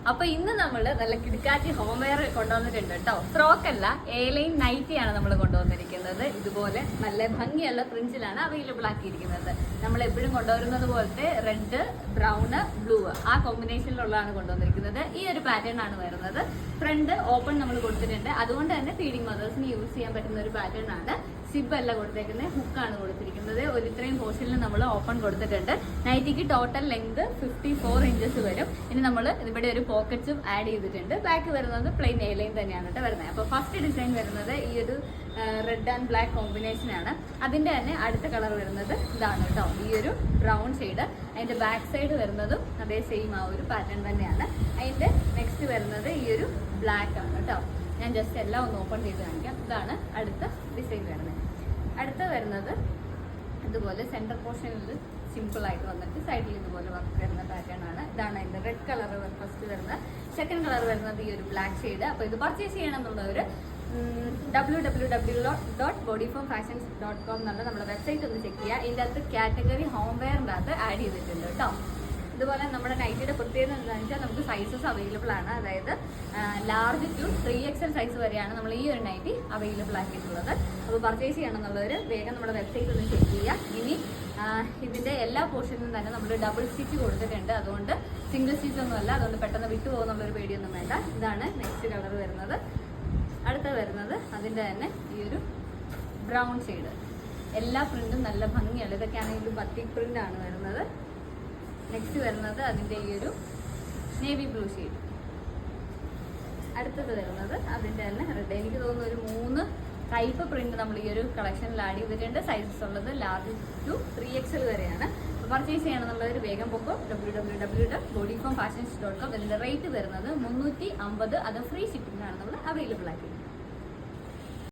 അപ്പൊ ഇന്ന് നമ്മൾ നല്ല കിടക്കാച്ചി ഹോം വെയർ കൊണ്ടുവന്നിട്ടുണ്ട് കേട്ടോ. ഫ്രോക്ക് അല്ല, എയർലൈൻ നൈറ്റിയാണ് നമ്മൾ കൊണ്ടുവന്നിരിക്കുന്നത്. ഇതുപോലെ നല്ല ഭംഗിയുള്ള പ്രിന്റിലാണ് അവൈലബിൾ ആക്കിയിരിക്കുന്നത്. നമ്മൾ എപ്പോഴും കൊണ്ടുവരുന്നത് പോലത്തെ റെഡ്, ബ്രൗണ്, ബ്ലൂ ആ കോമ്പിനേഷനിലുള്ളതാണ് കൊണ്ടുവന്നിരിക്കുന്നത്. ഈ ഒരു പാറ്റേൺ ആണ് വരുന്നത്. ഫ്രണ്ട് ഓപ്പൺ നമ്മൾ കൊടുത്തിട്ടുണ്ട്. അതുകൊണ്ട് തന്നെ ഫീഡിംഗ് മദേഴ്സിന് യൂസ് ചെയ്യാൻ പറ്റുന്ന ഒരു പാറ്റേൺ ആണ്. സിബ് അല്ല കൊടുത്തേക്കുന്നത്, ഹുക്കാണ് കൊടുത്തിരിക്കുന്നത്. ഒരു ഇത്രയും പോർഷനിൽ നമ്മൾ ഓപ്പൺ കൊടുത്തിട്ടുണ്ട്. നൈറ്റിക്ക് ടോട്ടൽ ലെങ്ത് 54 ഇഞ്ചസ് വരും. ഇനി നമ്മൾ ഇവിടെ ഒരു പോക്കറ്റ്സും ആഡ് ചെയ്തിട്ടുണ്ട്. ബാക്ക് വരുന്നത് പ്ലെയിൻ എയർലൈൻ തന്നെയാണ് കേട്ടോ വരുന്നത്. അപ്പോൾ ഫസ്റ്റ് ഡിസൈൻ വരുന്നത് ഈ ഒരു റെഡ് ആൻഡ് ബ്ലാക്ക് കോമ്പിനേഷൻ ആണ്. അതിന്റെ തന്നെ അടുത്ത കളർ വരുന്നത് ഇതാണ് കേട്ടോ, ഈ ഒരു ബ്രൗൺ ഷെയ്ഡ്. അതിന്റെ ബാക്ക് സൈഡ് വരുന്നതും അതേ സെയിം ആ ഒരു പാറ്റേൺ തന്നെയാണ്. അതിന്റെ നെക്സ്റ്റ് വരുന്നത് ഈ ഒരു ബ്ലാക്ക് ആണ് കേട്ടോ. ഞാൻ ജസ്റ്റ് എല്ലാം ഒന്ന് ഓപ്പൺ ചെയ്ത് കാണിക്കാം. ഇതാണ് അടുത്ത ഡിസൈൻ വരുന്നത്. അടുത്ത വരുന്നത് ഇതുപോലെ സെന്റർ പോർഷനിൽ സിമ്പിൾ ആയിട്ട് വന്നിട്ട് സൈഡിൽ ഇതുപോലെ വർക്ക് വരുന്ന പാറ്റേൺ ആണ്. ഇതാണ് അതിന്റെ റെഡ് കളർ ഫസ്റ്റ് വരുന്നത്. സെക്കൻഡ് കളർ വരുന്നത് ഈ ഒരു ബ്ലാക്ക് ഷെയ്ഡ്. അപ്പോൾ ഇത് പർച്ചേസ് ചെയ്യണം എന്നുള്ളവർ www.bodyformfashions.com എന്നുള്ള നമ്മുടെ വെബ്സൈറ്റ് ഒന്ന് ചെക്ക് ചെയ്യുക. ഇതിൻ്റെ അകത്ത് കാറ്റഗറി ഹോം വെയറിൻ്റെ അകത്ത് ആഡ് ചെയ്തിട്ടുണ്ട് കേട്ടോ. ഇതുപോലെ നമ്മുടെ നൈറ്റിയുടെ പ്രത്യേകത എന്താണെന്ന് വെച്ചാൽ നമുക്ക് സൈസസ് അവൈലബിൾ ആണ്. അതായത് ലാർജ് ടു 3XL സൈസ് വരെയാണ് നമ്മൾ ഈ ഒരു നൈറ്റി അവൈലബിൾ ആക്കിയിട്ടുള്ളത്. അപ്പോൾ പർച്ചേസ് ചെയ്യണം എന്നുള്ളവർ വേഗം നമ്മുടെ വെബ്സൈറ്റ് ഒന്ന് ചെക്ക് ചെയ്യുക. ഇനി ഇതിൻ്റെ എല്ലാ പോർഷനിലും തന്നെ നമ്മൾ ഡബിൾ സ്റ്റിച്ച് കൊടുത്തിട്ടുണ്ട്. അതുകൊണ്ട് സിംഗിൾ സ്റ്റിച്ച് ഒന്നുമല്ല, അതുകൊണ്ട് പെട്ടെന്ന് വിട്ടു പോകുന്നുള്ളൊരു പേടിയൊന്നും വേണ്ട. ഇതാണ് നെക്സ്റ്റ് കളർ വരുന്നത്. അടുത്ത വരുന്നത് അതിൻ്റെ തന്നെ ഈ ഒരു ബ്രൗൺ ഷെയ്ഡ്. എല്ലാ പ്രിന്റും നല്ല ഭംഗിയാണ്. ഇതൊക്കെയാണെങ്കിൽ ബത്തിക് പ്രിന്റ് ആണ് വരുന്നത്. നെക്സ്റ്റ് വരുന്നത് അതിൻ്റെ ഈ ഒരു നേവി ബ്ലൂ ഷെയ്ഡ്. അടുത്തത് വരുന്നത് അതിൻ്റെ തന്നെ റെഡ്. എനിക്ക് തോന്നുന്നു ഒരു 3 ടൈപ്പ് പ്രിന്റ് നമ്മൾ ഈ ഒരു കളക്ഷനിൽ ആഡ് ചെയ്തിട്ടുണ്ട്. സൈസസ് ഉള്ളത് ലാർജ് ടു 3XL വരെയാണ്. പർച്ചേസ് ചെയ്യണമെന്നുള്ളവർ വേഗം പൊക്കോ. www.bodyformfashions.com. ഇതിൻ്റെ റേറ്റ് വരുന്നത് 350. അത് ഫ്രീ ഷിപ്പിംഗാണ് നമ്മൾ അവൈലബിൾ ആക്കിയത്.